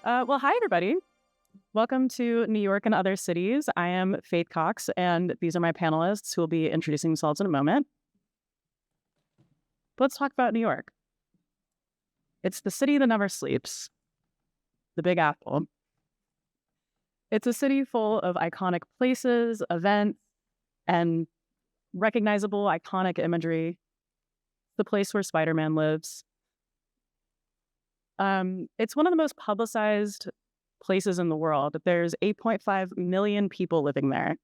Well, hi, everybody. Welcome to New York and Other Cities. I am Faith Cox, and these are my panelists who will be introducing themselves in a moment. Let's talk about New York. It's the city that never sleeps, the Big Apple. It's a city full of iconic places, events, and recognizable iconic imagery. The place where Spider-Man lives. It's one of the most publicized places in the world. There's 8.5 million people living there.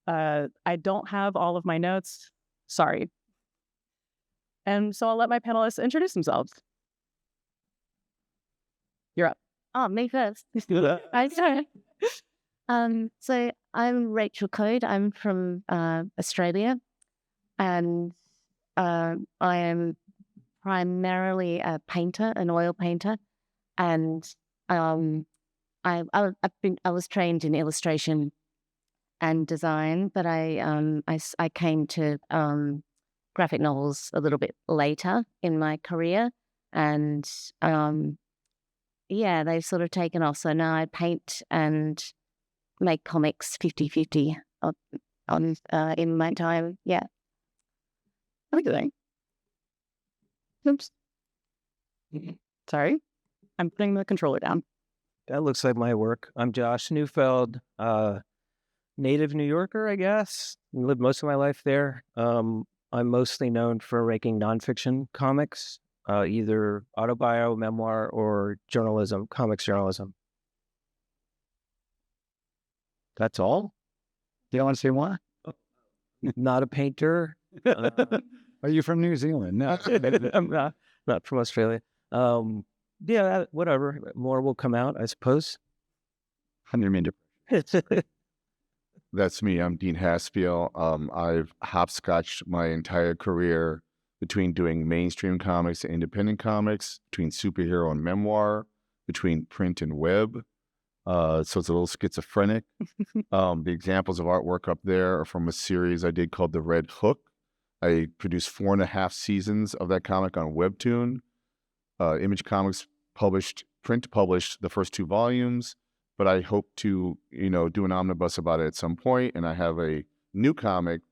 I don't have all of my notes. Sorry. And so I'll let my panelists introduce themselves. You're up. Oh, me first. I'm sorry. So I'm Rachel Coad. I'm from Australia, and I am primarily a painter, an oil painter, and I was trained in illustration and design, but I came to graphic novels a little bit later in my career, and yeah, they've sort of taken off. So now I paint and make comics 50-50 on in my time. Yeah. Okay. Oops. Sorry. I'm putting the controller down. That looks like my work. I'm Josh Neufeld, native New Yorker, I guess. Lived most of my life there. I'm mostly known for making nonfiction comics, either autobio, memoir, or journalism, comics journalism. That's all? You don't want to say more? Not a painter. Are you from New Zealand? No. I'm not from Australia. Yeah, whatever. More will come out, I suppose. That's me. I'm Dean Haspiel. I've hopscotched my entire career between doing mainstream comics and independent comics, between superhero and memoir, between print and web. So it's a little schizophrenic. The examples of artwork up there are from a series I did called The Red Hook. I produced 4.5 seasons of that comic on Webtoon. Image Comics print published the first 2 volumes, but I hope to, do an omnibus about it at some point. And I have a new comic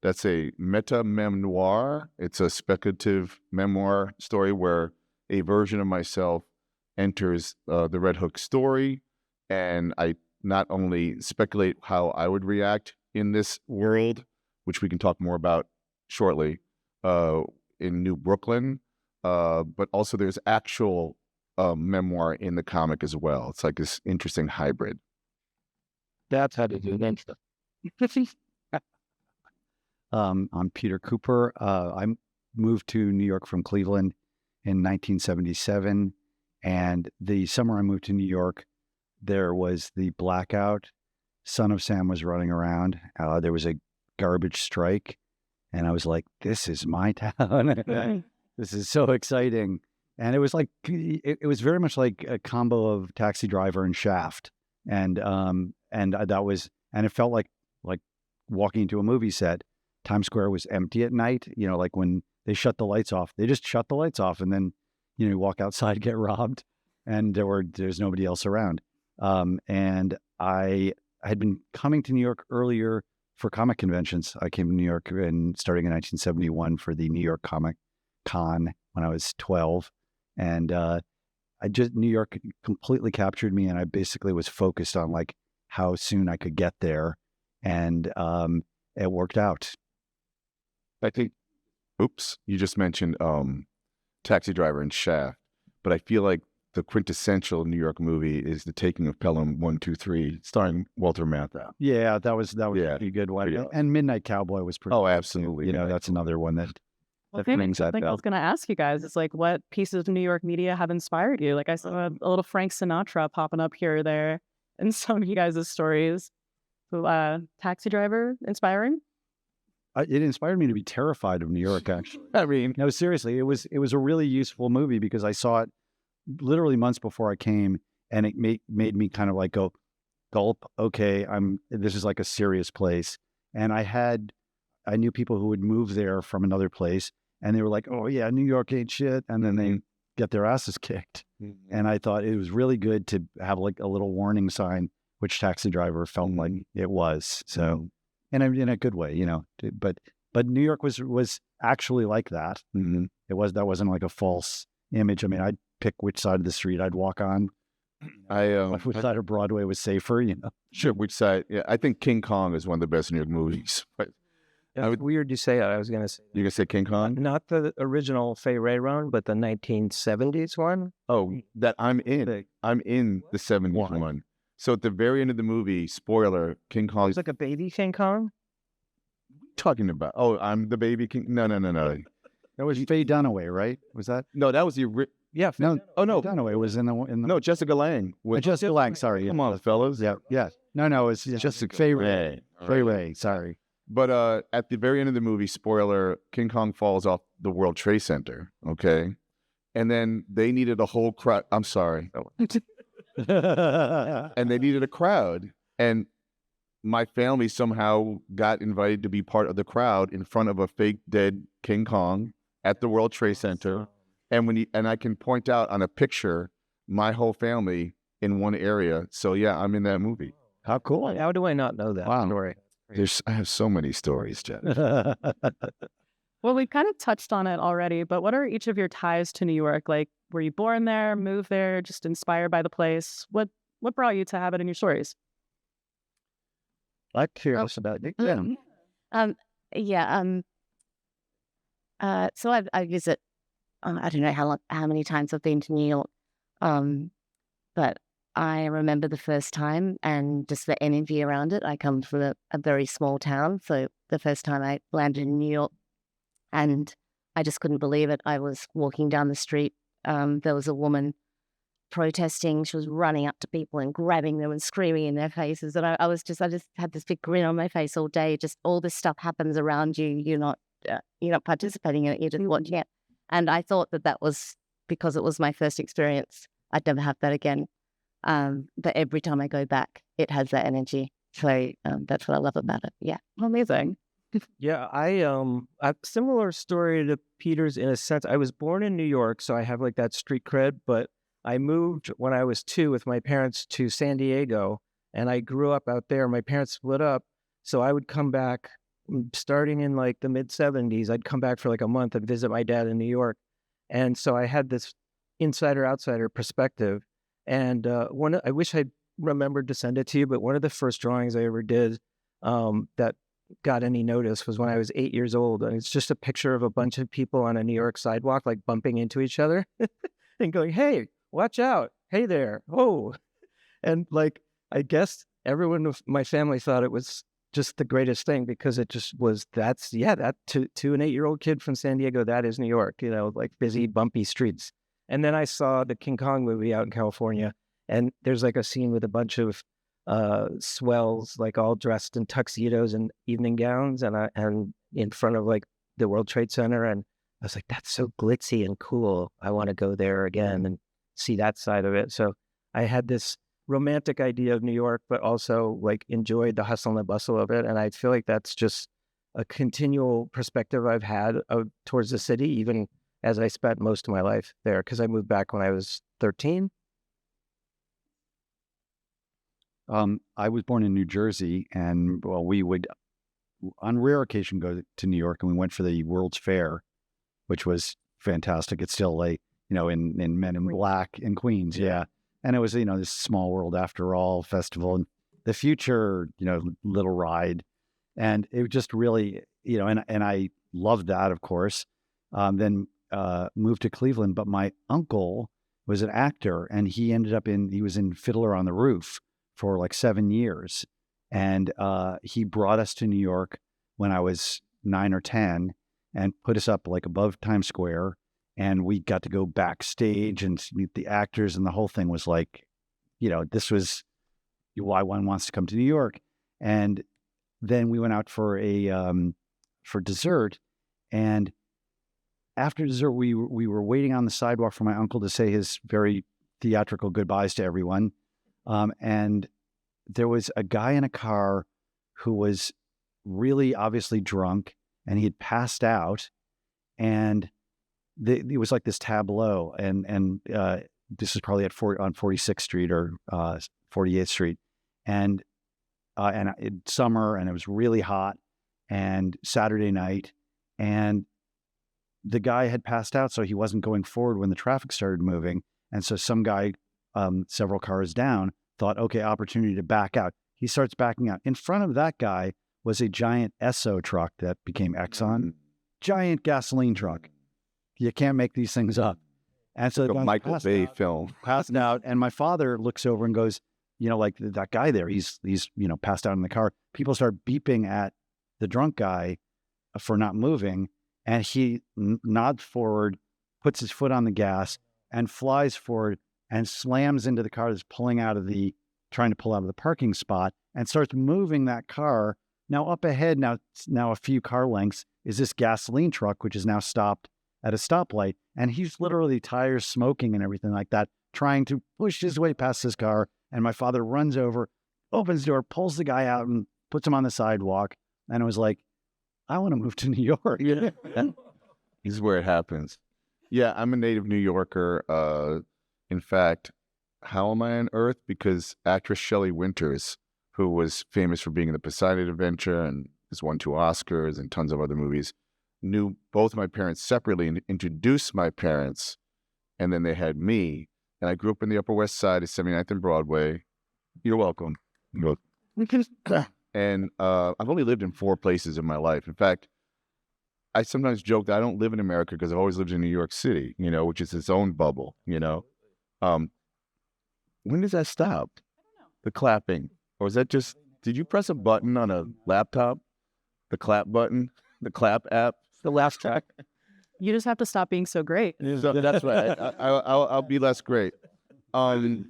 that's a meta-memoir. It's a speculative memoir story where a version of myself enters the Red Hook story. And I not only speculate how I would react in this world, which we can talk more about shortly, in New Brooklyn, but also there's actual memoir in the comic as well. It's like this interesting hybrid. That's how to do that. I'm Peter Kuper. I moved to New York from Cleveland in 1977. And the summer I moved to New York, there was the blackout. Son of Sam was running around. There was a garbage strike. And I was like, this is my town. This is so exciting. And it was like, it was very much like a combo of Taxi Driver and Shaft. And it felt like walking into a movie set. Times Square was empty at night, like when they shut the lights off, they just shut the lights off and then, you walk outside, get robbed, and there's nobody else around. And I had been coming to New York earlier for comic conventions. I came to New York starting in 1971 for the New York Comic Con when I was 12. And New York completely captured me. And I basically was focused on like how soon I could get there. And it worked out. I think, you just mentioned Taxi Driver and Shaft, but I feel like the quintessential New York movie is The Taking of Pelham 1, 2, 3, starring Walter Matthau. Yeah, that was a pretty good one. Pretty and Midnight Cowboy was pretty. Oh, absolutely. That's another one that. Well, something I was going to ask you guys is like, what pieces of New York media have inspired you? Like I saw a little Frank Sinatra popping up here or there in some of you guys' stories. So, Taxi Driver, inspiring? It inspired me to be terrified of New York, actually. I mean, no, seriously, it was a really useful movie because I saw it literally months before I came, and it made me kind of like go, gulp. Okay, this is like a serious place, and I knew people who would move there from another place, and they were like, "Oh yeah, New York ain't shit," and then they get their asses kicked. And I thought it was really good to have like a little warning sign, which Taxi Driver felt like it was. So, and in a good way, you know, but New York was actually like that. That wasn't like a false image. I mean, I'd pick which side of the street I'd walk on. Which side of Broadway was safer, you know? Sure, which side? Yeah, I think King Kong is one of the best New York movies. But Weird you say that. I was going to say. You gonna say King Kong? Not the original Fay Ray run, but the 1970s one. Oh, that I'm in. I'm in the 70s one. So at the very end of the movie, spoiler, King Kong. It's like a baby King Kong? Talking about? Oh, I'm the baby King. No. That was Faye Dunaway, right? Was that? No, that was the Yeah. No. Oh no, Faye Dunaway was in the no, Jessica Lange. Jessica Lange. Sorry. Come on, fellas. Yeah. No. It's Jessica Faye Ray. Faye Ray. Sorry. But at the very end of the movie, spoiler, King Kong falls off the World Trade Center. Okay, and then they needed a whole crowd. I'm sorry. And they needed a crowd, and my family somehow got invited to be part of the crowd in front of a fake dead King Kong at the World Trade Center. And I can point out on a picture my whole family in one area. So yeah, I'm in that movie. How cool! How do I not know that story? I have so many stories, Jeff. Well, we kind of touched on it already, but what are each of your ties to New York? Like, were you born there, moved there, just inspired by the place? What brought you to have it in your stories? I'm curious about it. So I visit. I don't know how many times I've been to New York, but I remember the first time and just the energy around it. I come from a very small town, so the first time I landed in New York, and I just couldn't believe it. I was walking down the street. There was a woman protesting. She was running up to people and grabbing them and screaming in their faces. And I just had this big grin on my face all day. Just all this stuff happens around you. You're not participating in it. You're just watching it. And I thought that was because it was my first experience. I'd never have that again. But every time I go back, it has that energy. So that's what I love about it. Yeah. Amazing. Yeah, a similar story to Peter's in a sense. I was born in New York, so I have like that street cred, but I moved when I was 2 with my parents to San Diego, and I grew up out there. My parents split up, so I would come back starting in like the mid-70s. I'd come back for like a month and visit my dad in New York. And so I had this insider-outsider perspective. And I wish I'd remembered to send it to you, but one of the first drawings I ever did that got any notice was when I was 8 years old. And it's just a picture of a bunch of people on a New York sidewalk, like bumping into each other and going, "Hey, watch out. Hey there. Oh." And like, I guess everyone of my family thought it was just the greatest thing because it just was, that to an 8-year-old kid from San Diego, that is New York, like busy, bumpy streets. And then I saw the King Kong movie out in California, and there's like a scene with a bunch of swells, like all dressed in tuxedos and evening gowns, and in front of like the World Trade Center. And I was like, that's so glitzy and cool. I want to go there again and see that side of it. So I had this romantic idea of New York, but also like enjoyed the hustle and the bustle of it. And I feel like that's just a continual perspective I've had towards the city, even as I spent most of my life there, because I moved back when I was 13. I was born in New Jersey, and we would, on rare occasion, go to New York, and we went for the World's Fair, which was fantastic. It's still like, in Men in Black in Queens. Yeah. And it was, this Small World After All festival, and the Future, little ride. And it just really, and I loved that, of course. Then moved to Cleveland, but my uncle was an actor, and he was in Fiddler on the Roof for like 7 years. And he brought us to New York when I was 9 or 10 and put us up like above Times Square. And we got to go backstage and meet the actors. And the whole thing was like, this was why one wants to come to New York. And then we went out for dessert. And after dessert, we were waiting on the sidewalk for my uncle to say his very theatrical goodbyes to everyone. And there was a guy in a car who was really obviously drunk, and he had passed out. And it was like this tableau, and this is probably on 46th Street or 48th Street, and it's summer, and it was really hot, and Saturday night, and the guy had passed out, so he wasn't going forward when the traffic started moving, and so some guy, several cars down, thought, okay, opportunity to back out. He starts backing out. In front of that guy was a giant Esso truck that became Exxon, giant gasoline truck. You can't make these things up. And so The Michael Bay film. passed out, and my father looks over and goes, like that guy there, he's passed out in the car. People start beeping at the drunk guy for not moving, and he nods forward, puts his foot on the gas, and flies forward and slams into the car that's trying to pull out of the parking spot, and starts moving that car. Now up ahead, now a few car lengths, is this gasoline truck, which is now stopped at a stoplight, and he's literally tires smoking and everything like that, trying to push his way past this car. And my father runs over, opens the door, pulls the guy out, and puts him on the sidewalk. And it was like, I want to move to New York. Yeah. This is where it happens. Yeah, I'm a native New Yorker. In fact, how am I on Earth? Because actress Shelley Winters, who was famous for being in the Poseidon Adventure and has won 2 Oscars and tons of other movies, knew both my parents separately and introduced my parents, and then they had me. And I grew up in the Upper West Side of 79th and Broadway. You're welcome. And I've only lived in 4 places in my life. In fact, I sometimes joke that I don't live in America because I've always lived in New York City, which is its own bubble, When does that stop? I don't know. The clapping? Or is that just, did you press a button on a laptop? The clap button? The clap app? The last track. You just have to stop being so great. So that's right. I'll be less great. And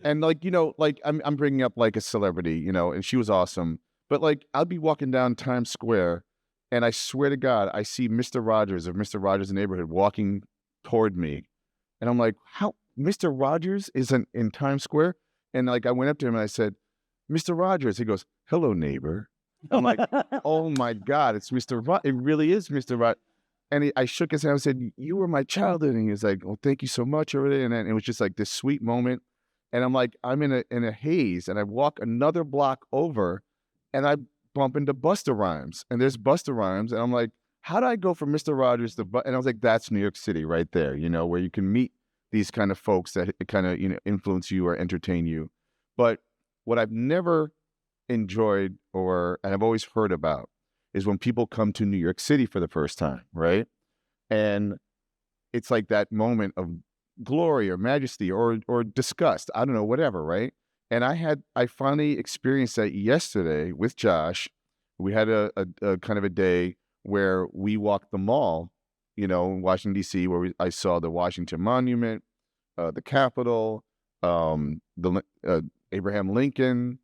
I'm bringing up like a celebrity, and she was awesome. But like, I'll be walking down Times Square, and I swear to God, I see Mr. Rogers of Mr. Rogers' Neighborhood walking toward me, and I'm like, how Mr. Rogers isn't in Times Square? And like, I went up to him and I said, Mr. Rogers. He goes, hello, neighbor. I'm like, oh my God, it's Mr. It really is Mr. Rogers. And I shook his hand and said, you were my childhood. And he was like, well, thank you so much. And then it was just like this sweet moment. And I'm like, I'm in a haze. And I walk another block over and I bump into Busta Rhymes. And there's Busta Rhymes. And I'm like, how do I go from Mr. Rogers to And I was like, that's New York City right there, where you can meet these kind of folks that kind of, influence you or entertain you. But what I've never enjoyed and I've always heard about is when people come to New York City for the first time, right? And it's like that moment of glory or majesty or disgust, I don't know, whatever, right? And I finally experienced that yesterday with Josh. We had a kind of a day where we walked the mall, in Washington, D.C., where I saw the Washington Monument, the Capitol, the Abraham Lincoln,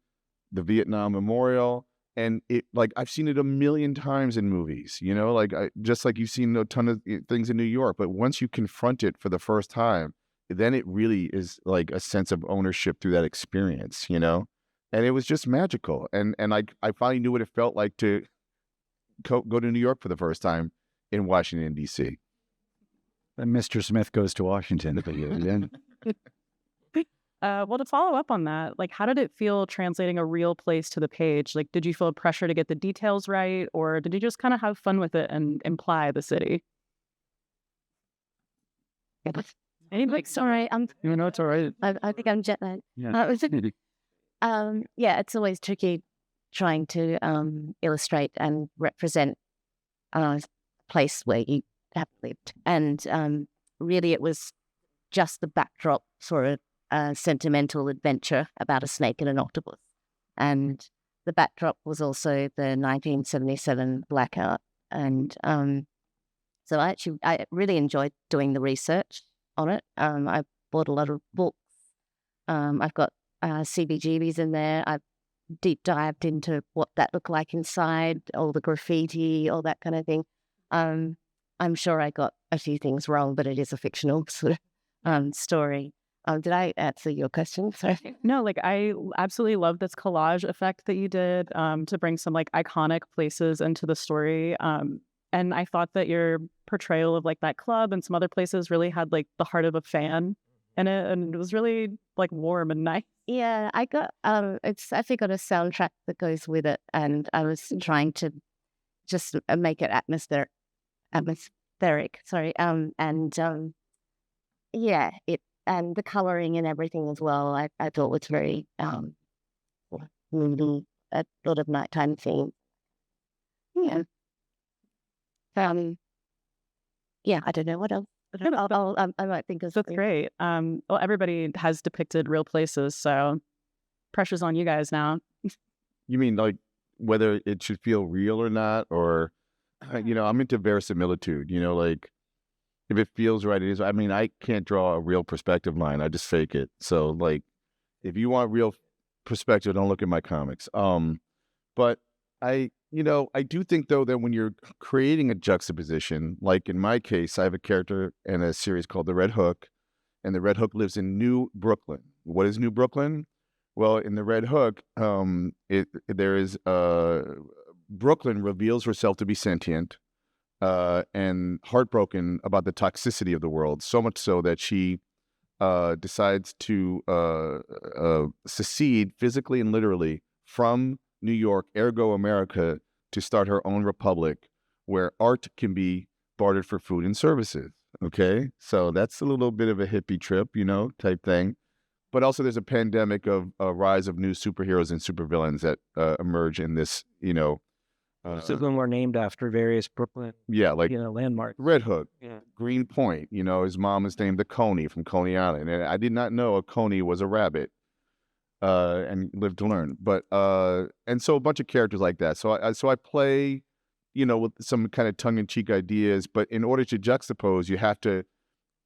the Vietnam Memorial. And it, like, I've seen it a million times in movies, just like you've seen a ton of things in New York. But once you confront it for the first time, then it really is like a sense of ownership through that experience, And it was just magical. And I finally knew what it felt like to go to New York for the first time in Washington, D.C. And Mr. Smith goes to Washington. Well, to follow up on that, like, how did it feel translating a real place to the page? Like, did you feel pressure to get the details right, or did you just kind of have fun with it and imply the city? Anybody? Sorry, It's all right. I think I'm jet lagged. Yeah. Yeah, it's always tricky trying to illustrate and represent a place where you have lived, and really, it was just the backdrop for a sentimental adventure about a snake and an octopus. And the backdrop was also the 1977 blackout. And so I really enjoyed doing the research on it. I bought a lot of books. I've got CBGBs in there. I've deep dived into what that looked like inside, all the graffiti, all that kind of thing. I'm sure I got a few things wrong, but it is a fictional sort of story. Did I answer your question? Sorry. No, like, I absolutely love this collage effect that you did to bring some like iconic places into the story. And I thought that your portrayal of like that club and some other places really had like the heart of a fan in it, and it was really like warm and nice. Yeah, I got it's actually got a soundtrack that goes with it, and I was trying to just make it atmospheric. Sorry, yeah, it and the coloring and everything as well. I thought was very moody, a lot of nighttime theme. Yeah, yeah. I don't know what else. I might think of That's something. great. Well, everybody has depicted real places, so pressure's on you guys now. You mean like whether it should feel real or not, or I'm into verisimilitude. Like if it feels right, it is. I mean, I can't draw a real perspective line. I just fake it. So like, if you want real perspective, don't look at my comics. But I do think though that when you're creating a juxtaposition, like in my case, I have a character in a series called The Red Hook, and the Red Hook lives in New Brooklyn. What is New Brooklyn? Well, in the Red Hook, Brooklyn reveals herself to be sentient, and heartbroken about the toxicity of the world, so much so that she decides to secede physically and literally from New York, ergo America, to start her own republic where art can be bartered for food and services. Okay, so that's a little bit of a hippie trip, type thing. But also there's a pandemic of a rise of new superheroes and supervillains that emerge in this, Some of them were named after various Brooklyn, like landmarks. Red Hook, Yeah. Green Point. His mom is named the Coney from Coney Island, and I did not know a Coney was a rabbit. And live to learn. But and so a bunch of characters like that. So I play, with some kind of tongue-in-cheek ideas. But in order to juxtapose, you have to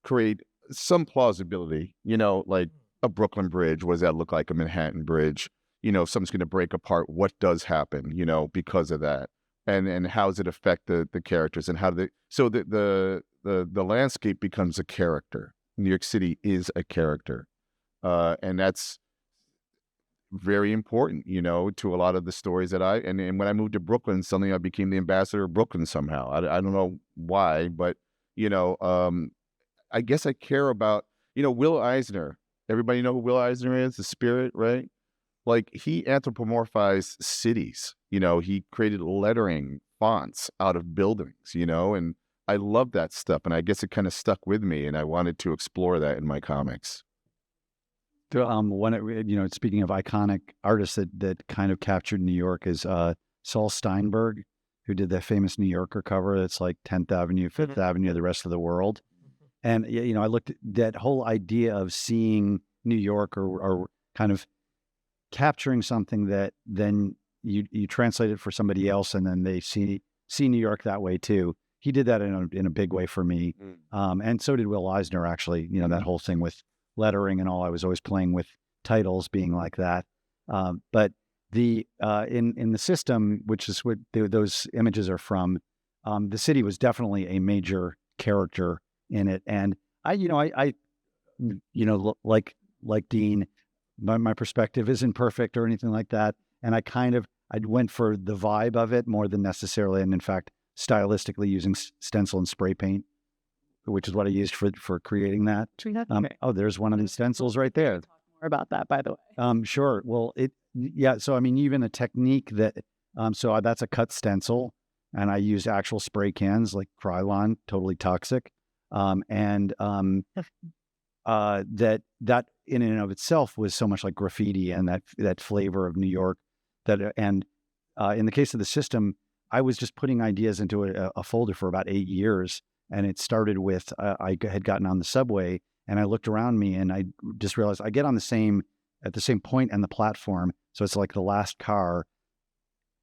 create some plausibility. Like a Brooklyn Bridge. What does that look like? A Manhattan Bridge. If something's going to break apart, what does happen? Because of that, and how does it affect the characters, and how do they? So the landscape becomes a character. New York City is a character, and that's very important, to a lot of the stories that and when I moved to Brooklyn, suddenly I became the ambassador of Brooklyn somehow. I don't know why, but, I guess I care about, Will Eisner. Everybody know who Will Eisner is? The Spirit, right? Like he anthropomorphized cities, he created lettering fonts out of buildings, and I love that stuff. And I guess it kind of stuck with me, and I wanted to explore that in my comics. Speaking of iconic artists that kind of captured New York is Saul Steinberg, who did that famous New Yorker cover that's like 10th Avenue, 5th Avenue, the rest of the world. And, I looked at that whole idea of seeing New York or kind of capturing something that then you translate it for somebody else, and then they see New York that way too. He did that in a big way for me. And so did Will Eisner, actually, that whole thing with lettering and all. I was always playing with titles being like that. But the in the system, which is what those images are from, the city was definitely a major character in it. And I like Dean, my perspective isn't perfect or anything like that. And I went for the vibe of it more than necessarily, and in fact, stylistically using stencil and spray paint, which is what I used for creating that. There's one of these stencils right there. Talk more about that, by the way. Sure. Well, so I mean, even a technique that, so that's a cut stencil, and I used actual spray cans like Krylon, totally toxic. That in and of itself was so much like graffiti and that flavor of New York. In the case of the system, I was just putting ideas into a folder for about 8 years. And it started with, I had gotten on the subway and I looked around me and I just realized I get on at the same point on the platform. So it's like the last car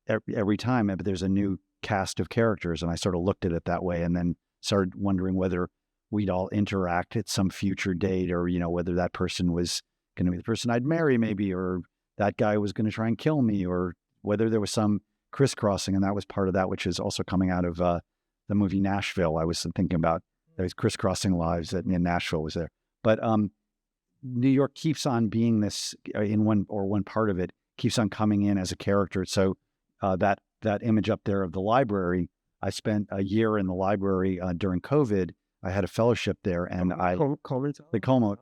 every time, but there's a new cast of characters. And I sort of looked at it that way, and then started wondering whether we'd all interact at some future date, or, whether that person was going to be the person I'd marry maybe, or that guy was going to try and kill me, or whether there was some crisscrossing. And that was part of that, which is also coming out of, the movie Nashville. I was thinking about those crisscrossing lives that in Nashville was there. But New York keeps on being this in one part of it keeps on coming in as a character. So that image up there of the library, I spent a year in the library during COVID. I had a fellowship there, and the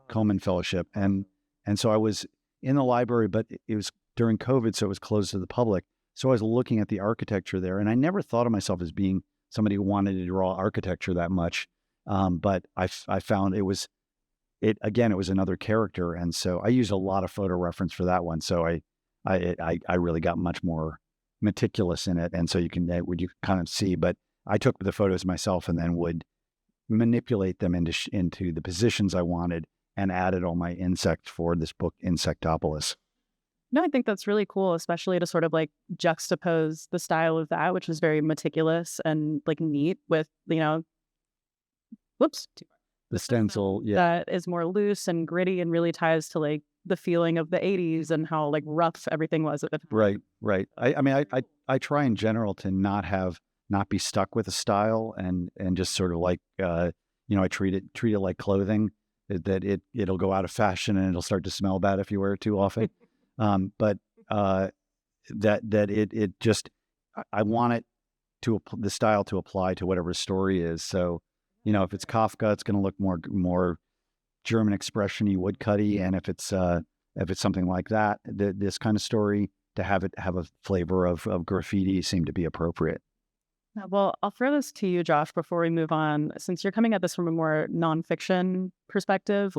Coleman Fellowship, and so I was in the library, but it was during COVID, so it was closed to the public. So I was looking at the architecture there, and I never thought of myself as being somebody who wanted to draw architecture that much. But I found it was another character, and so I used a lot of photo reference for that one. So I really got much more meticulous in it, and so you can kind of see. But I took the photos myself, and then would manipulate them into the positions I wanted, and added all my insects for this book, Insectopolis. No, I think that's really cool, especially to sort of like juxtapose the style of that, which is very meticulous and like neat, with, the stencil, yeah, that is more loose and gritty and really ties to like the feeling of the 80s and how like rough everything was at the time. Right. I try in general to not be stuck with a style, and just sort of like, I treat it like clothing, that it'll go out of fashion and it'll start to smell bad if you wear it too often. But that it just, I want it the style to apply to whatever story is. So, if it's Kafka, it's going to look more German expression-y, woodcutty, and if it's something like that, this kind of story, to have it have a flavor of graffiti seemed to be appropriate. Well, I'll throw this to you, Josh, before we move on. Since you're coming at this from a more nonfiction perspective,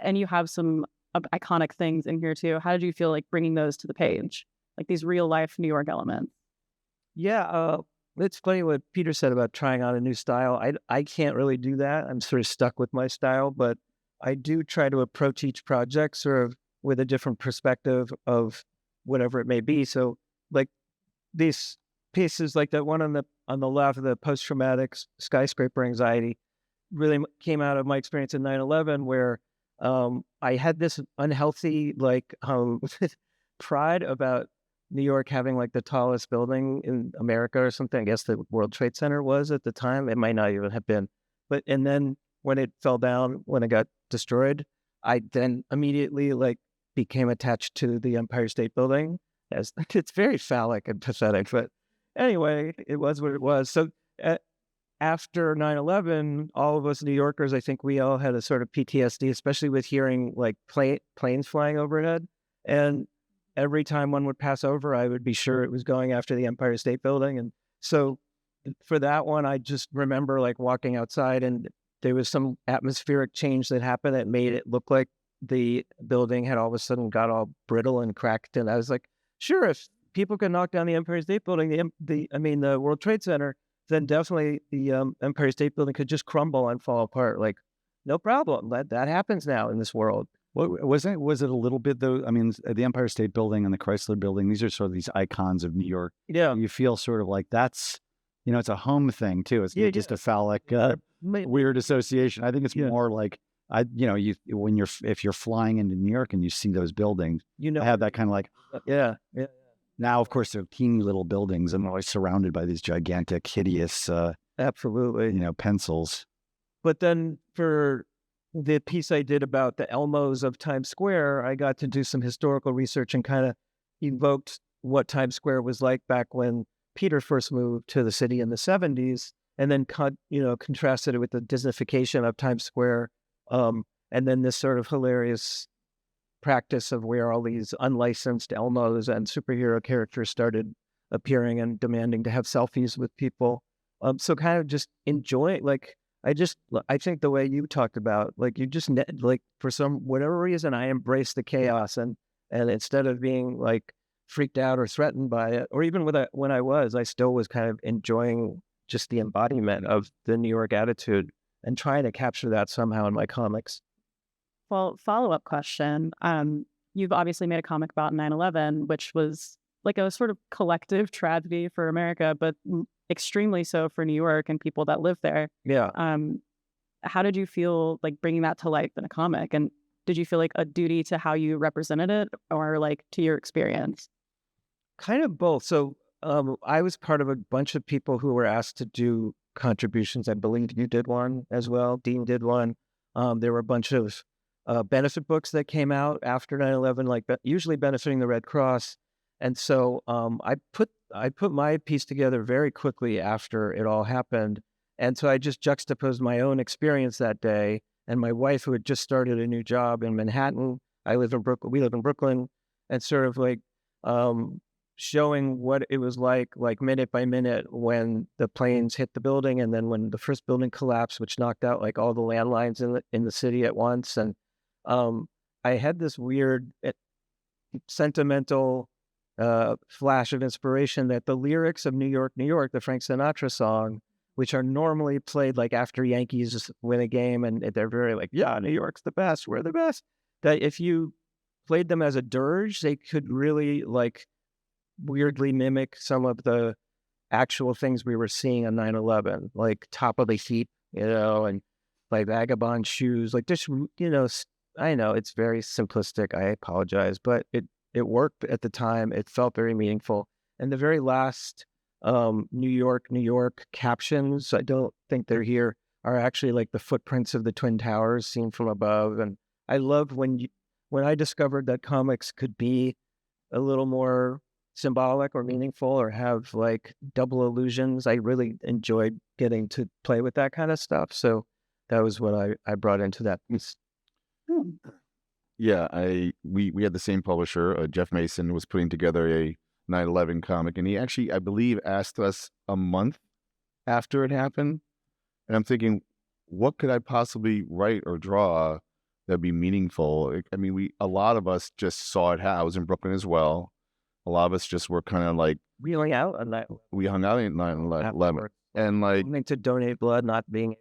and you have some iconic things in here too, how did you feel like bringing those to the page, like these real life New York elements? Yeah, it's funny what Peter said about trying on a new style. I can't really do that. I'm sort of stuck with my style, but I do try to approach each project sort of with a different perspective of whatever it may be. So like these pieces, like that one on the left, the post-traumatic skyscraper anxiety, really came out of my experience in 9/11, where I had this unhealthy pride about New York having like the tallest building in America or something. I guess the World Trade Center was at the time. It might not even have been. And then when it fell down, when it got destroyed, I then immediately became attached to the Empire State Building. As it's very phallic and pathetic, but anyway, it was what it was. So after 9/11, all of us New Yorkers, I think we all had a sort of PTSD, especially with hearing like planes flying overhead. And every time one would pass over, I would be sure it was going after the Empire State Building. And so for that one, I just remember like walking outside, and there was some atmospheric change that happened that made it look like the building had all of a sudden got all brittle and cracked. And I was like, sure, if people can knock down the Empire State Building, the World Trade Center, then definitely the Empire State Building could just crumble and fall apart. Like, no problem. That happens now in this world. Was it a little bit though? I mean, the Empire State Building and the Chrysler Building, these are sort of these icons of New York. Yeah. You feel sort of like that's, it's a home thing too. It's not just a phallic, weird association. I think it's more like, if you're flying into New York and you see those buildings, I have that kind of like, yeah. Now, of course, they're teeny little buildings and always surrounded by these gigantic, hideous, absolutely, pencils. But then for the piece I did about the Elmos of Times Square, I got to do some historical research and kind of evoked what Times Square was like back when Peter first moved to the city in the 70s, and then contrasted it with the Disneyfication of Times Square, and then this sort of hilarious practice of where all these unlicensed Elmos and superhero characters started appearing and demanding to have selfies with people. So kind of just enjoy, I think the way you talked about, you just for whatever reason, I embraced the chaos, and instead of being freaked out or threatened by it, or even when I still was kind of enjoying just the embodiment of the New York attitude and trying to capture that somehow in my comics. Well, follow-up question. You've obviously made a comic about 9/11, which was like a sort of collective tragedy for America, but extremely so for New York and people that live there. Yeah. How did you feel bringing that to life in a comic? And did you feel like a duty to how you represented it, or to your experience? Kind of both. So I was part of a bunch of people who were asked to do contributions. I believe you did one as well. Dean did one. There were a bunch of benefit books that came out after 9/11, usually benefiting the Red Cross. And so I put my piece together very quickly after it all happened. And so I just juxtaposed my own experience that day and my wife, who had just started a new job in Manhattan. I live in Brooklyn. We live in Brooklyn, and sort of like showing what it was like minute by minute when the planes hit the building, and then when the first building collapsed, which knocked out like all the landlines in the city at once. And I had this weird sentimental flash of inspiration that the lyrics of New York, New York, the Frank Sinatra song, which are normally played like after Yankees win a game, and they're very like, yeah, New York's the best, we're the best. That if you played them as a dirge, they could really like weirdly mimic some of the actual things we were seeing on 9/11, like Top of the Heap, and like Vagabond Shoes, like just, I know it's very simplistic. I apologize, but it worked at the time. It felt very meaningful. And the very last New York, New York captions, I don't think they're here, are actually like the footprints of the Twin Towers seen from above. And I love when I discovered that comics could be a little more symbolic or meaningful or have like double illusions. I really enjoyed getting to play with that kind of stuff. So that was what I brought into that piece. Yeah, we had the same publisher. Jeff Mason was putting together a 9/11 comic, and he actually, I believe, asked us a month after it happened. And I'm thinking, what could I possibly write or draw that'd be meaningful? I mean, a lot of us just saw it. I was in Brooklyn as well. A lot of us just were kind of like, We hung out on that. we hung out in 9/11, and like Wanting to donate blood, not being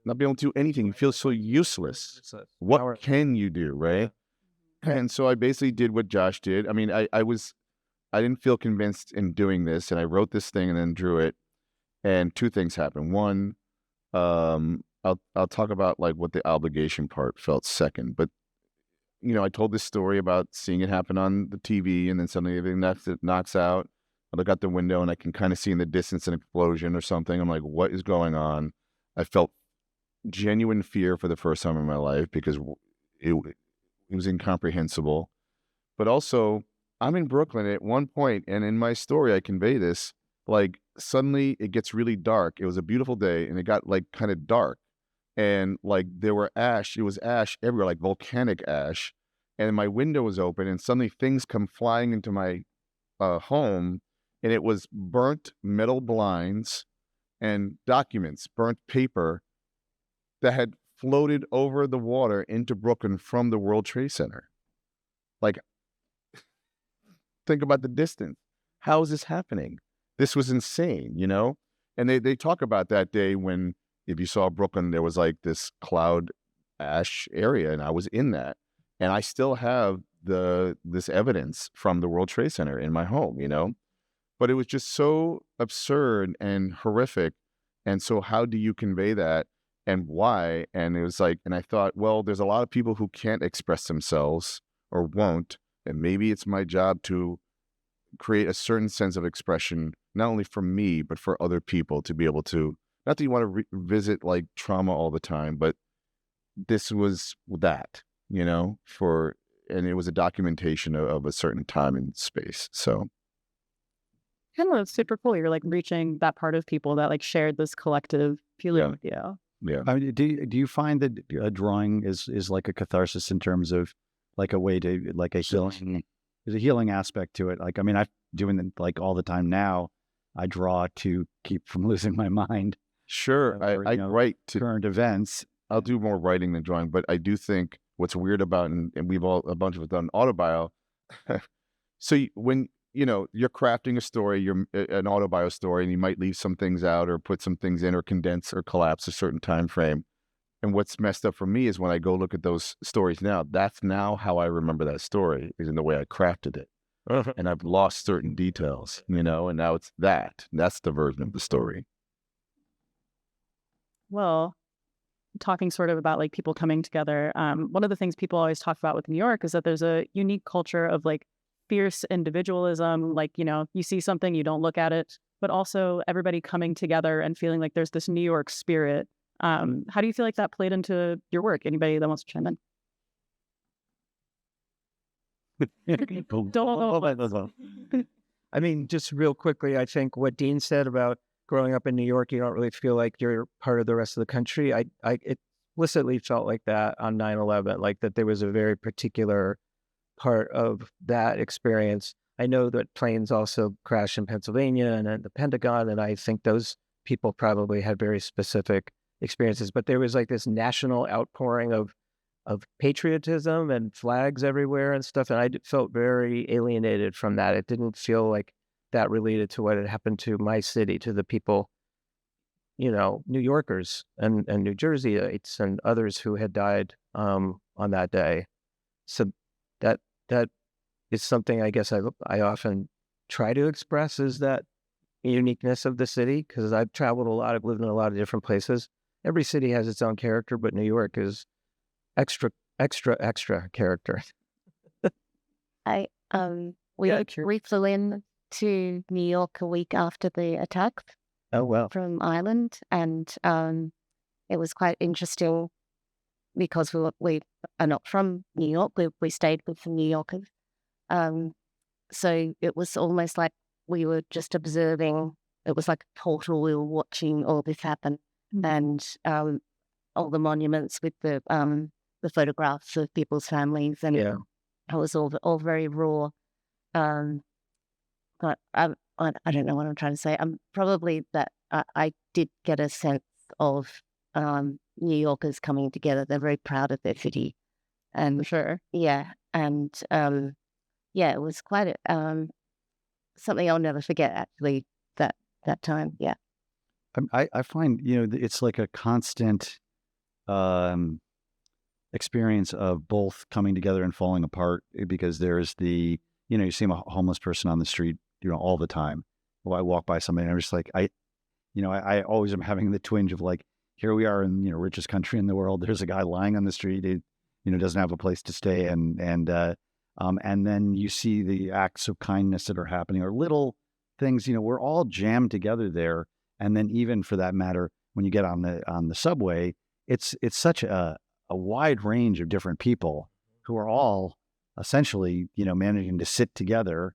able to do anything. You feel so useless. What can you do, right? And so I basically did what Josh did. I mean, I didn't feel convinced in doing this, and I wrote this thing and then drew it. And two things happened. One, I'll talk about like what the obligation part felt second. But I told this story about seeing it happen on the TV, and then suddenly everything knocks out. I look out the window and I can kind of see in the distance an explosion or something. I'm like, what is going on? I felt genuine fear for the first time in my life because it was incomprehensible. But also, I'm in Brooklyn at one point, and in my story, I convey this, like, suddenly it gets really dark. It was a beautiful day, and it got, like, kind of dark. And, like, it was ash everywhere, like volcanic ash. And my window was open, and suddenly things come flying into my home, and it was burnt metal blinds and documents, burnt paper that had floated over the water into Brooklyn from the World Trade Center. Like, think about the distance. How is this happening? This was insane, And they talk about that day when, if you saw Brooklyn, there was like this cloud ash area, and I was in that. And I still have this evidence from the World Trade Center in my home, But it was just so absurd and horrific. And so how do you convey that? And why? And it was like, and I thought, well, there's a lot of people who can't express themselves or won't, and maybe it's my job to create a certain sense of expression, not only for me, but for other people to be able to, not that you want to revisit like trauma all the time, but this was that, and it was a documentation of a certain time and space. So. It's super cool. You're like reaching that part of people that like shared this collective feeling with you. Yeah. I mean, do you find that a drawing is like a catharsis in terms of like a way to like a healing? There's a healing aspect to it. Like, I mean, I'm doing it like all the time now. I draw to keep from losing my mind. Sure, I write to current events. I'll do more writing than drawing, but I do think what's weird about, and we've all a bunch of us done autobio. So when you're crafting a story, you're an autobio story, and you might leave some things out or put some things in or condense or collapse a certain time frame. And what's messed up for me is when I go look at those stories now, that's now how I remember that story, is in the way I crafted it. And I've lost certain details, and now it's that's the version of the story. Well, talking sort of about like people coming together, one of the things people always talk about with New York is that there's a unique culture of like fierce individualism. Like, you see something, you don't look at it, but also everybody coming together and feeling like there's this New York spirit. How do you feel like that played into your work? Anybody that wants to chime in? I mean, just real quickly, I think what Dean said about growing up in New York, you don't really feel like you're part of the rest of the country. I explicitly felt like that on 9/11, like that there was a very particular part of that experience. I know that planes also crash in Pennsylvania and at the Pentagon, and I think those people probably had very specific experiences, but there was like this national outpouring of patriotism and flags everywhere and stuff, and I felt very alienated from that. It didn't feel like that related to what had happened to my city, to the people, New Yorkers and New Jerseyites and others who had died on that day. So that is something I guess I often try to express, is that uniqueness of the city, because I've traveled a lot, I've lived in a lot of different places. Every city has its own character, but New York is extra character. We flew in to New York a week after the attack. Oh, wow. From Ireland, and it was quite interesting because we are not from New York. We stayed with the New Yorkers, so it was almost like we were just observing. It was like a portal. We were watching all this happen, and all the monuments with the photographs of people's families, and it was all very raw. But I don't know what I'm trying to say. Probably that I did get a sense of New Yorkers coming together. They're very proud of their city, and Sure. And it was quite something I'll never forget. Actually, that time, yeah. I find it's like a constant experience of both coming together and falling apart, because there's you see a homeless person on the street, all the time. Well, I walk by somebody and I'm just like, I always am having the twinge of like, here we are in, richest country in the world. There's a guy lying on the street, who, doesn't have a place to stay. And then you see the acts of kindness that are happening, or little things, we're all jammed together there. And then even for that matter, when you get on the subway, it's such a wide range of different people who are all essentially, managing to sit together.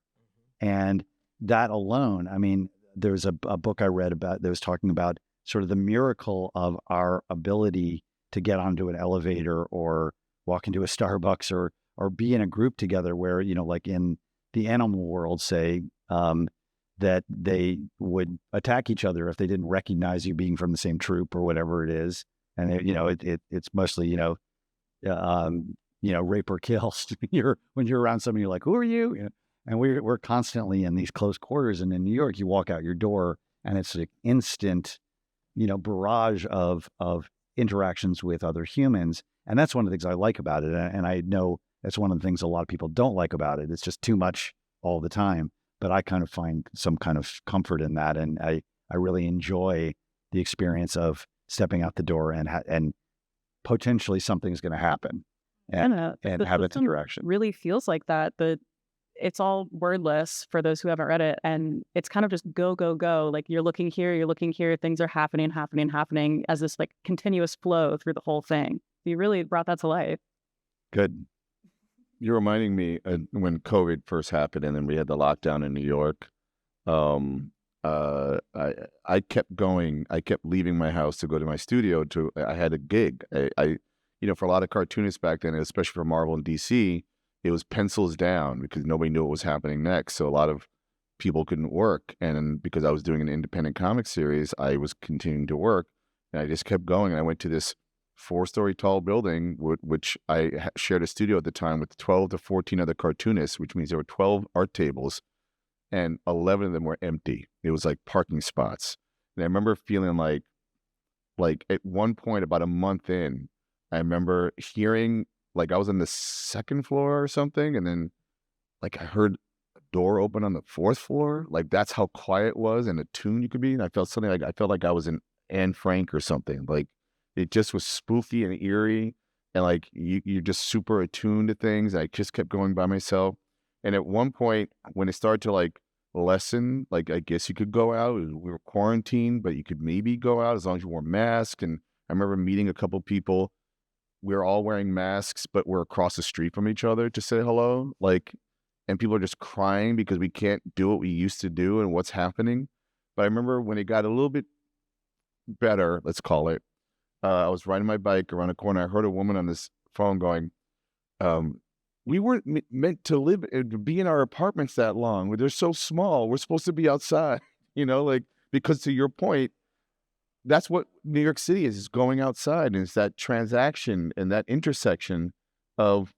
And that alone, I mean, there's a book I read about that was talking about sort of the miracle of our ability to get onto an elevator or walk into a Starbucks or be in a group together where, like in the animal world, say, that they would attack each other if they didn't recognize you being from the same troop or whatever it is. And, it's mostly, rape or kill. When you're around somebody, you're like, who are you? And we're constantly in these close quarters. And in New York, you walk out your door and it's an instant, barrage of interactions with other humans. And that's one of the things I like about it. And I know that's one of the things a lot of people don't like about it. It's just too much all the time. But I kind of find some kind of comfort in that. And I really enjoy the experience of stepping out the door and potentially something's going to happen and have an interaction. Really feels like that. It's all wordless for those who haven't read it, and it's kind of just go, go, go. Like you're looking here, things are happening as this like continuous flow through the whole thing. You really brought that to life. Good. You're reminding me when COVID first happened, and then we had the lockdown in New York. I kept going. I kept leaving my house to go to my studio. I had a gig. For a lot of cartoonists back then, especially for Marvel and DC, it was pencils down because nobody knew what was happening next. So a lot of people couldn't work. And because I was doing an independent comic series, I was continuing to work. And I just kept going. And I went to this 4-story tall building, which I shared a studio at the time with 12 to 14 other cartoonists, which means there were 12 art tables and 11 of them were empty. It was like parking spots. And I remember feeling like at one point, about a month in, I remember hearing, like I was on the 2nd floor or something, and then like I heard a door open on the 4th floor. Like that's how quiet it was and attuned you could be. And I felt something I felt like I was in Anne Frank or something. Like it just was spooky and eerie, and like you're just super attuned to things. I just kept going by myself. And at one point, when it started to like lessen, like I guess you could go out. We were quarantined, but you could maybe go out as long as you wore a mask. And I remember meeting a couple people we're all wearing masks, but we're across the street from each other to say hello. Like, and people are just crying because we can't do what we used to do and what's happening. But I remember when it got a little bit better, let's call it, I was riding my bike around a corner. I heard a woman on this phone going, we weren't meant to live, to be in our apartments that long. They're so small. We're supposed to be outside, like, because to your point, that's what New York City is going outside. And it's that transaction and that intersection of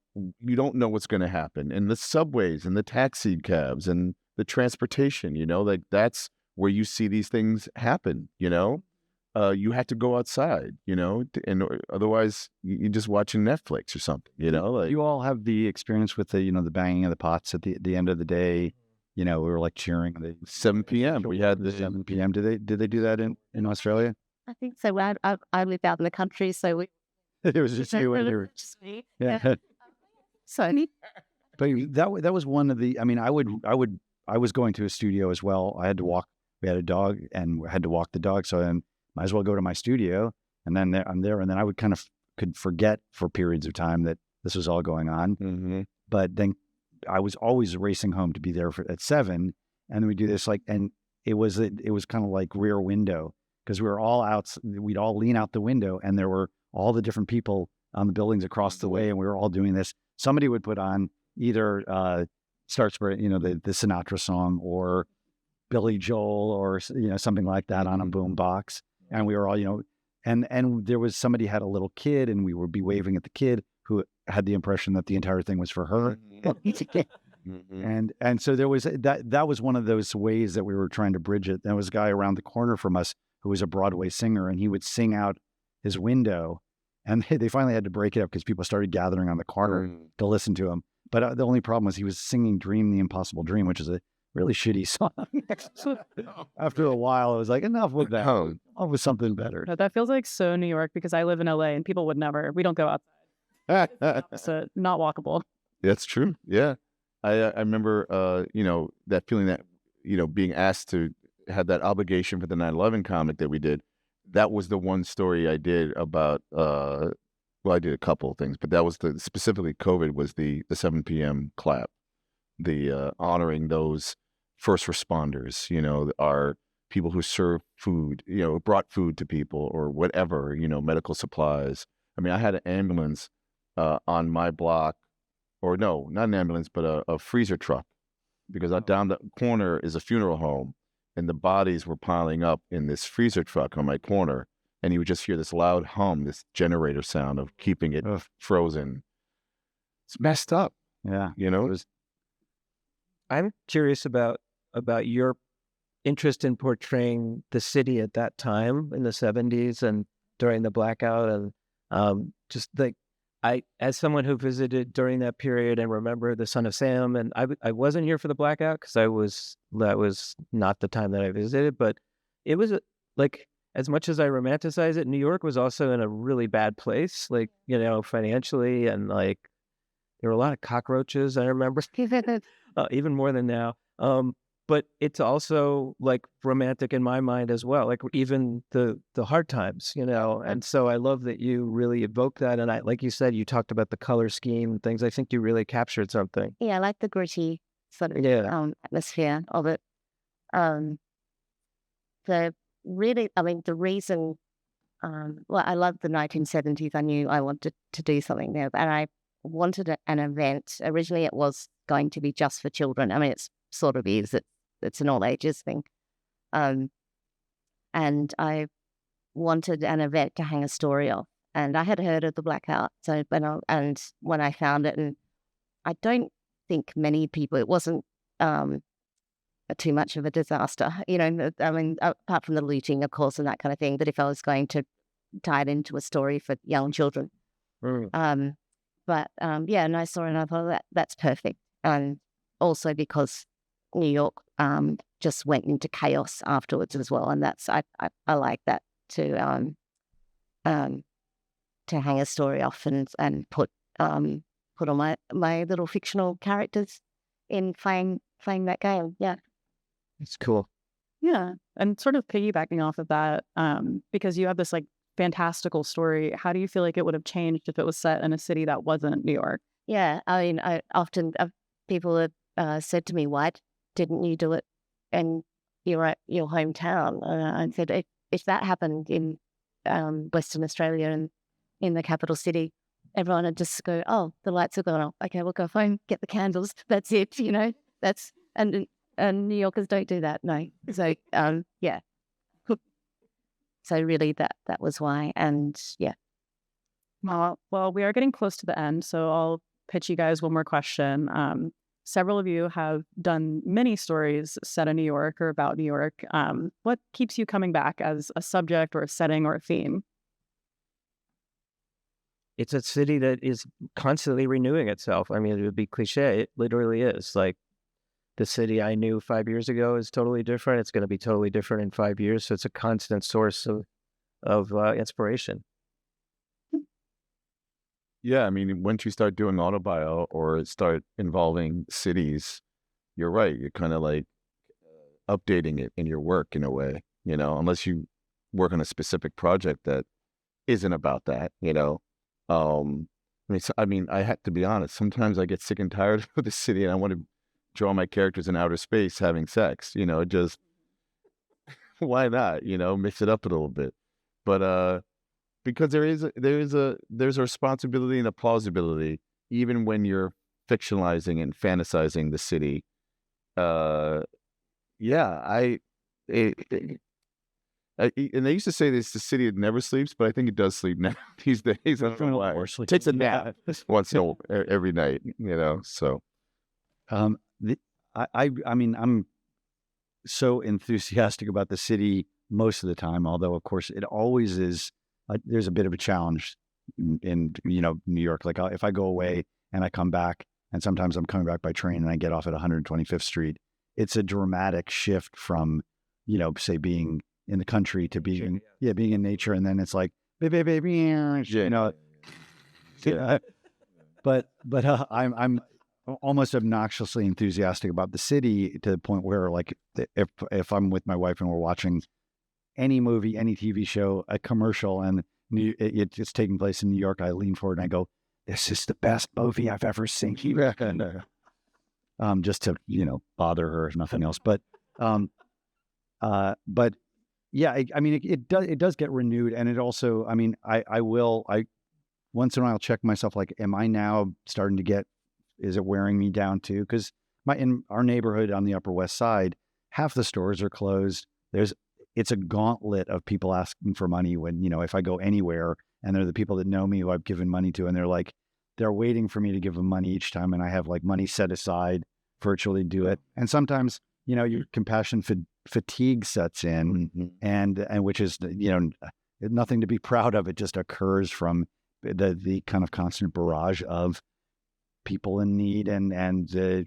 you don't know what's going to happen. And the subways and the taxi cabs and the transportation, like that's where you see these things happen, you had to go outside, and otherwise you're just watching Netflix or something, like. You all have the experience with the, the banging of the pots at the end of the day. We were like cheering. 7 p.m. We had the 7 p.m. Did they do that in Australia? I think so. I lived out in the country, so we. It was just you and your. Yeah. So. But that was one of the. I mean, I was going to a studio as well. I had to walk. We had a dog, and we had to walk the dog. So then, might as well go to my studio, and then I'm there, and then I would could forget for periods of time that this was all going on. Mm-hmm. But then I was always racing home to be there at 7, and then we do this and it was kind of like Rear Window, because we were all out. We'd all lean out the window, and there were all the different people on the buildings across the way, and we were all doing this. Somebody would put on either Starts for the Sinatra song or Billy Joel or something like that on a boom box, and we were all and there was somebody had a little kid, and we would be waving at the kid who had the impression that the entire thing was for her. And so there was that was one of those ways that we were trying to bridge it. There was a guy around the corner from us who was a Broadway singer, and he would sing out his window, and they finally had to break it up because people started gathering on the corner to listen to him. But the only problem was he was singing "Dream the Impossible Dream," which is a really shitty song. After a while, I was like, enough with that. On with something better. That feels like so New York, because I live in LA and people would never. We don't go outside. So not walkable. That's true. Yeah. I remember, that feeling that, being asked to have that obligation for the 9/11 comic that we did. That was the one story I did about, I did a couple of things, but that was specifically COVID was the 7 p.m. clap, the honoring those first responders, our people who serve food, brought food to people or whatever, medical supplies. I mean, I had an ambulance on my block. Or no, not an ambulance, but a freezer truck, because down the corner is a funeral home, and the bodies were piling up in this freezer truck on my corner, and you would just hear this loud hum, this generator sound of keeping it frozen. It's messed up. Yeah. I'm curious about your interest in portraying the city at that time in the 70s and during the blackout, and just like, as someone who visited during that period and remember the Son of Sam, and I wasn't here for the blackout because that was not the time that I visited, but it was like, as much as I romanticize it, New York was also in a really bad place, like, financially, and like there were a lot of cockroaches, I remember, even more than now. But it's also like romantic in my mind as well, like even the hard times, and so I love that you really evoke that. And like you said, you talked about the color scheme and things. I think you really captured something. Yeah, I like the gritty sort of atmosphere of it. So really, I mean, the reason, I love the 1970s. I knew I wanted to do something there, and I wanted an event. Originally, it was going to be just for children. I mean, it's sort of is. It's an all ages thing. And I wanted an event to hang a story off. And I had heard of the blackout. So, and when I found it, and I don't think many people, it wasn't too much of a disaster, I mean, apart from the looting, of course, and that kind of thing. But if I was going to tie it into a story for young children. And I saw it and I thought that's perfect. And also because New York just went into chaos afterwards as well, and that's I like that to hang a story off and put all my little fictional characters in playing that game. Yeah, it's cool. Yeah, and sort of piggybacking off of that, because you have this like fantastical story, how do you feel like it would have changed if it was set in a city that wasn't New York? Yeah, I mean, I often people have said to me, "Why didn't you do it in your hometown?" I said, if that happened in Western Australia and in the capital city, everyone would just go, "Oh, the lights are gone off. Okay, we'll go home, get the candles. That's it." That's and New Yorkers don't do that. No, so yeah. So really, that was why, and yeah. Well, we are getting close to the end, so I'll pitch you guys one more question. Several of you have done many stories set in New York or about New York. What keeps you coming back as a subject or a setting or a theme? It's a city that is constantly renewing itself. I mean, it would be cliche. It literally is. Like, the city I knew 5 years ago is totally different. It's going to be totally different in 5 years. So it's a constant source of inspiration. Yeah, I mean, once you start doing autobio or start involving cities, you're right. You're kind of like updating it in your work in a way, unless you work on a specific project that isn't about that, I mean, I have to be honest. Sometimes I get sick and tired of the city, and I want to draw my characters in outer space having sex. Just why not? Mix it up a little bit. But because there's a responsibility and a plausibility, even when you're fictionalizing and fantasizing the city. Yeah, and they used to say this: the city that never sleeps, but I think it does sleep now these days. I don't know why. It takes a nap once every night, So, I mean, I'm so enthusiastic about the city most of the time, although of course it always is. There's a bit of a challenge in New York. Like if I go away and I come back, and sometimes I'm coming back by train and I get off at 125th Street, it's a dramatic shift from say being in the country to being being in nature, and then it's like but I'm almost obnoxiously enthusiastic about the city to the point where, like, if I'm with my wife and we're watching any movie, any TV show, a commercial, and it's taking place in New York, I lean forward and I go, "This is the best movie I've ever seen." Just to bother her, if nothing else. But yeah, I mean, it does get renewed, and it also, I mean, I once in a while check myself, like, am I now starting to get, is it wearing me down too? Because in our neighborhood on the Upper West Side, half the stores are closed. It's a gauntlet of people asking for money when, if I go anywhere, and they're the people that know me who I've given money to, and they're waiting for me to give them money each time, and I have like money set aside virtually do it. And sometimes, your compassion fatigue sets in, and which is, nothing to be proud of. It just occurs from the kind of constant barrage of people in need and the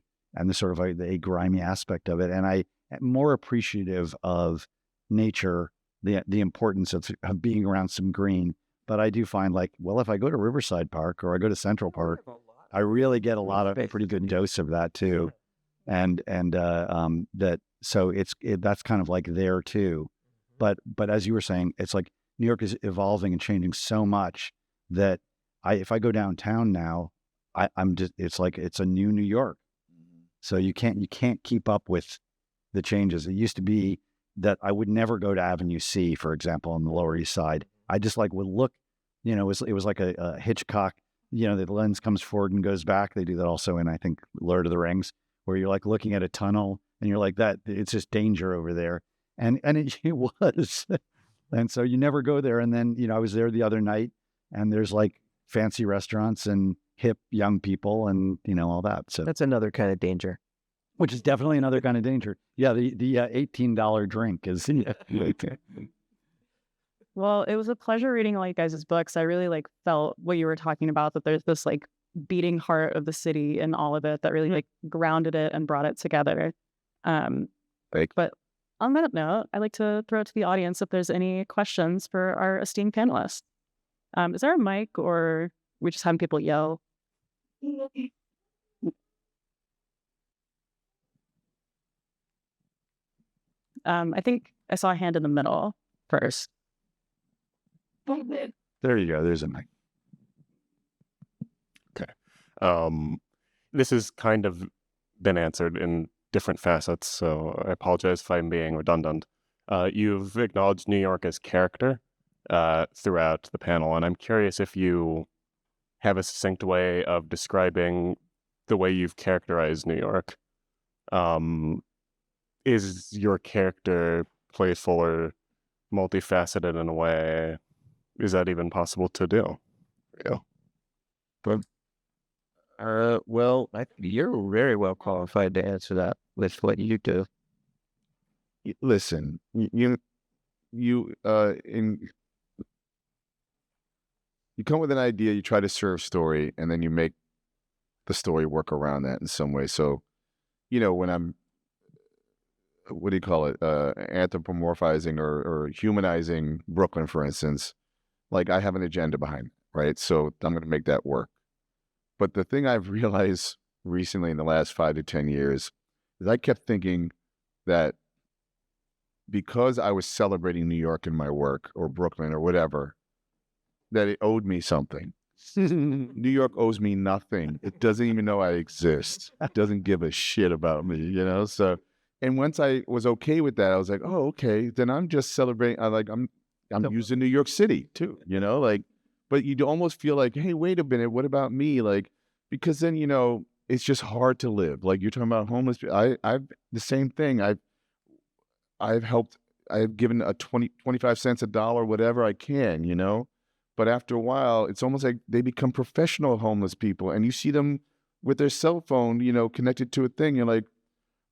sort of a grimy aspect of it. And I am more appreciative of nature, the importance of being around some green. But I do find, like, well, if I go to Riverside Park or I go to Central Park, I really get a lot of a pretty good dose of that too. And that, so that's kind of like there too. But as you were saying, it's like New York is evolving and changing so much that if I go downtown now, I'm just, it's like it's a new New York. So you can't keep up with the changes. It used to be that I would never go to Avenue C, for example, on the Lower East Side. I just would look, it was like a Hitchcock, the lens comes forward and goes back. They do that also in, I think, Lord of the Rings, where you're like looking at a tunnel and you're like, that it's just danger over there. And it was. And so you never go there. And then, I was there the other night, and there's like fancy restaurants and hip young people and, all that. So that's another kind of danger. Which is definitely another kind of danger. Yeah, the $18 drink is. Well, it was a pleasure reading all you guys' books. I really felt what you were talking about, that there's this beating heart of the city and all of it that really grounded it and brought it together. But on that note, I'd like to throw it to the audience if there's any questions for our esteemed panelists. Is there a mic, or we just having people yell? I think I saw a hand in the middle first. There you go. There's a mic. This has kind of been answered in different facets, so I apologize if I'm being redundant. You've acknowledged New York as character throughout the panel, and I'm curious if you have a succinct way of describing the way you've characterized New York. Is your character playful or multifaceted in a way? Is that even possible to do? Yeah. Well, you're very well qualified to answer that with what you do. Listen, you come with an idea, you try to serve story, and then you make the story work around that in some way. So, when I'm, what do you call it, anthropomorphizing or humanizing Brooklyn, for instance, like I have an agenda behind it, right? So I'm going to make that work. But the thing I've realized recently in the last 5 to 10 years is I kept thinking that because I was celebrating New York in my work or Brooklyn or whatever, that it owed me something. New York owes me nothing. It doesn't even know I exist. It doesn't give a shit about me, So, and once I was okay with that, I was like, oh, okay, then I'm just celebrating. I'm using New York City too, But you almost feel like, hey, wait a minute, what about me? Because then it's just hard to live. Like you're talking about homeless people. I've the same thing. I've helped. I've given a 25 cents, $1, whatever I can, But after a while, it's almost like they become professional homeless people, and you see them with their cell phone, connected to a thing. You're like,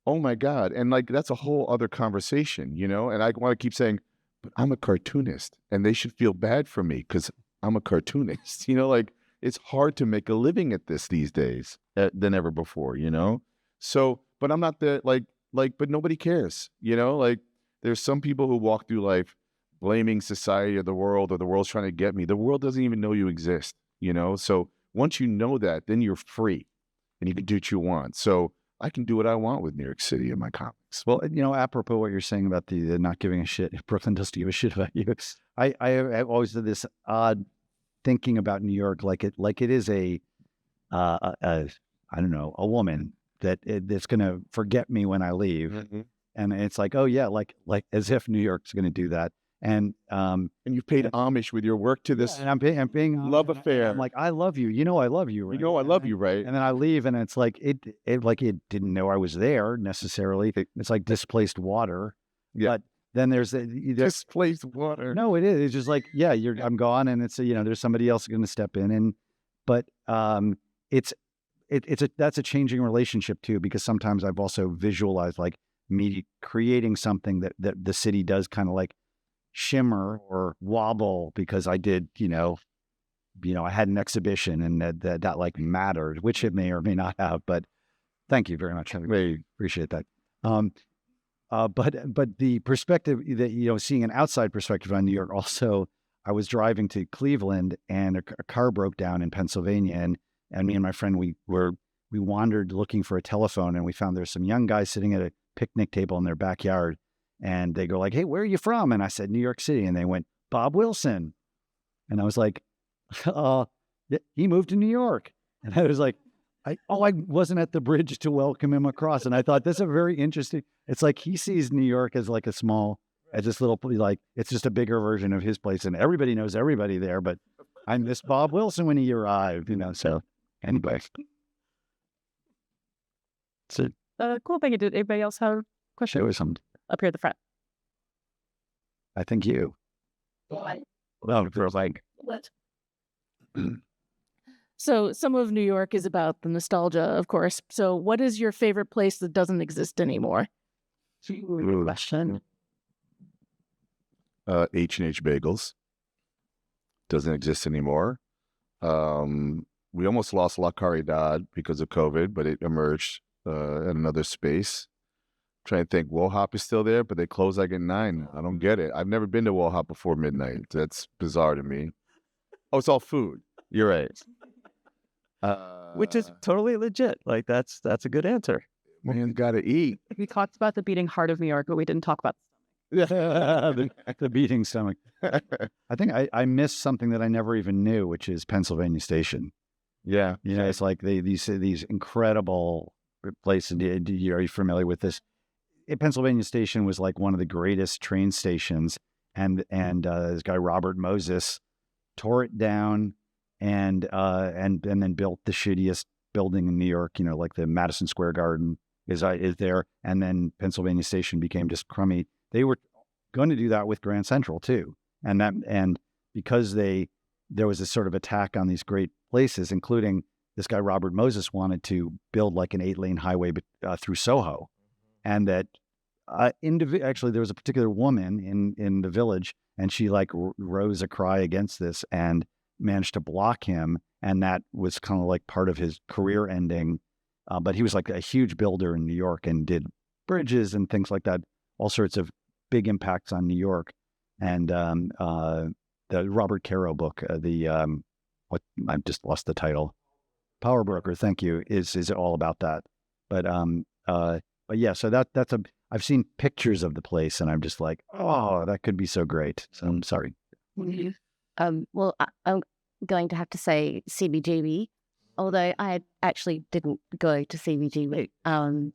oh my God. And that's a whole other conversation, And I want to keep saying, but I'm a cartoonist, and they should feel bad for me because I'm a cartoonist. It's hard to make a living at this these days than ever before, So, but I'm not but nobody cares, there's some people who walk through life blaming society or the world's trying to get me. The world doesn't even know you exist, So once you know that, then you're free and you can do what you want. So I can do what I want with New York City in my comics. Well, apropos what you're saying about the not giving a shit, Brooklyn doesn't give a shit about you. I always did this odd thinking about New York like it is a I don't know, a woman that's going to forget me when I leave. Mm-hmm. And it's like, oh yeah, like as if New York's going to do that. And you've paid homage with your work to this. And I'm paying love affair. I'm like, I love you. I love you. Right? I love you, right? And then I leave, and it's like it didn't know I was there necessarily. It's like displaced water. Yeah. But then there's displaced water. No, it is. It's just like, yeah, I'm gone, and it's there's somebody else going to step in, but that's a changing relationship too, because sometimes I've also visualized like me creating something that the city does kind of like shimmer or wobble because I did, I had an exhibition and that like mattered, which it may or may not have, but thank you very much. I really appreciate that. But the perspective that, seeing an outside perspective on New York, also, I was driving to Cleveland and a car broke down in Pennsylvania, and me and my friend, we wandered looking for a telephone, and we found there's some young guys sitting at a picnic table in their backyard, and they go like, hey, where are you from? And I said, New York City. And they went, Bob Wilson. And I was like, he moved to New York. And I was like, I wasn't at the bridge to welcome him across. And I thought, that's a very interesting, it's like he sees New York as like as this little, like, it's just a bigger version of his place. And everybody knows everybody there, but I missed Bob Wilson when he arrived, so anyway. So, cool. Thank you. Did anybody else have a question? There was some up here at the front. I think you. Well, for like, What? So some of New York is about the nostalgia, of course. So what is your favorite place that doesn't exist anymore? question. H&H Bagels doesn't exist anymore. We almost lost La Caridad because of COVID, but it emerged in another space. Trying to think, Wohop is still there, but they close like at 9. I don't get it. I've never been to Wohop before midnight. That's bizarre to me. Oh, it's all food. You're right. Which is totally legit. Like that's a good answer. Man's got to eat. We talked about the beating heart of New York, but we didn't talk about. The beating stomach. I think I missed something that I never even knew, which is Pennsylvania Station. Yeah. You know, it's like these incredible places. Are you familiar with this? Pennsylvania Station was like one of the greatest train stations, and this guy Robert Moses tore it down and then built the shittiest building in New York. You know, like the Madison Square Garden is there, and then Pennsylvania Station became just crummy. They were going to do that with Grand Central too, and because there was this sort of attack on these great places, including this guy Robert Moses wanted to build like an 8-lane highway through Soho, and that actually there was a particular woman in the Village, and she like rose a cry against this and managed to block him, and that was kind of like part of his career ending. But he was like a huge builder in New York and did bridges and things like that, all sorts of big impacts on New York. And the Robert Caro book, I've just lost the title, Power Broker, thank you, is all about that. But yeah, so that's I've seen pictures of the place, and I'm just like, oh, that could be so great. So I'm sorry. Well, I'm going to have to say CBGB, although I actually didn't go to CBGB,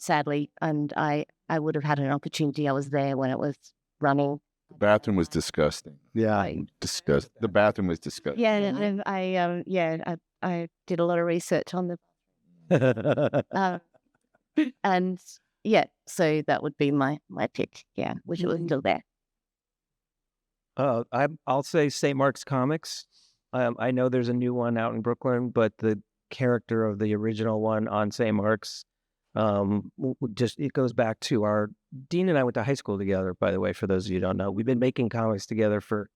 sadly, and I would have had an opportunity. I was there when it was running. The bathroom was disgusting. Yeah, Disgusting. The bathroom was disgusting. Yeah, and I did a lot of research on the and yeah, so that would be my pick. Yeah, wish it was still there. I'll say St. Mark's Comics. I know there's a new one out in Brooklyn, but the character of the original one on St. Mark's, it goes back to Dean and I went to high school together, by the way, for those of you who don't know. We've been making comics together for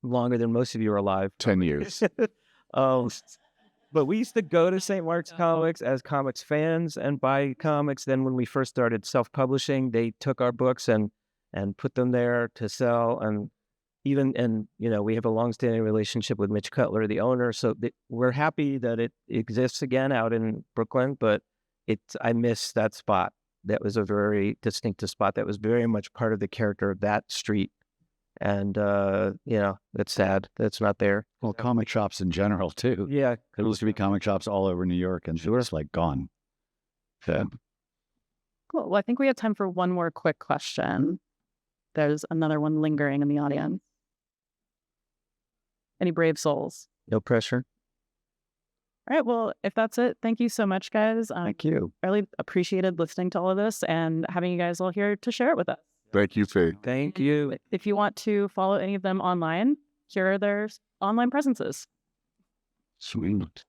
longer than most of you are alive. 10 years. But we used to go to St. Mark's Comics as comics fans and buy comics. Then when we first started self-publishing, they took our books and put them there to sell. And we have a long-standing relationship with Mitch Cutler, the owner. So we're happy that it exists again out in Brooklyn, but I miss that spot. That was a very distinctive spot that was very much part of the character of that street. And, it's sad that it's not there. Well, comic shops in general, too. Yeah. There used to be comic shops all over New York, and Sure. it's like gone. So, Cool. Well, I think we have time for one more quick question. There's another one lingering in the audience. Any brave souls? No pressure. All right. Well, if that's it, thank you so much, guys. thank you. I really appreciated listening to all of this and having you guys all here to share it with us. Thank you, Faith. Thank you. If you want to follow any of them online, here are their online presences. Sweet.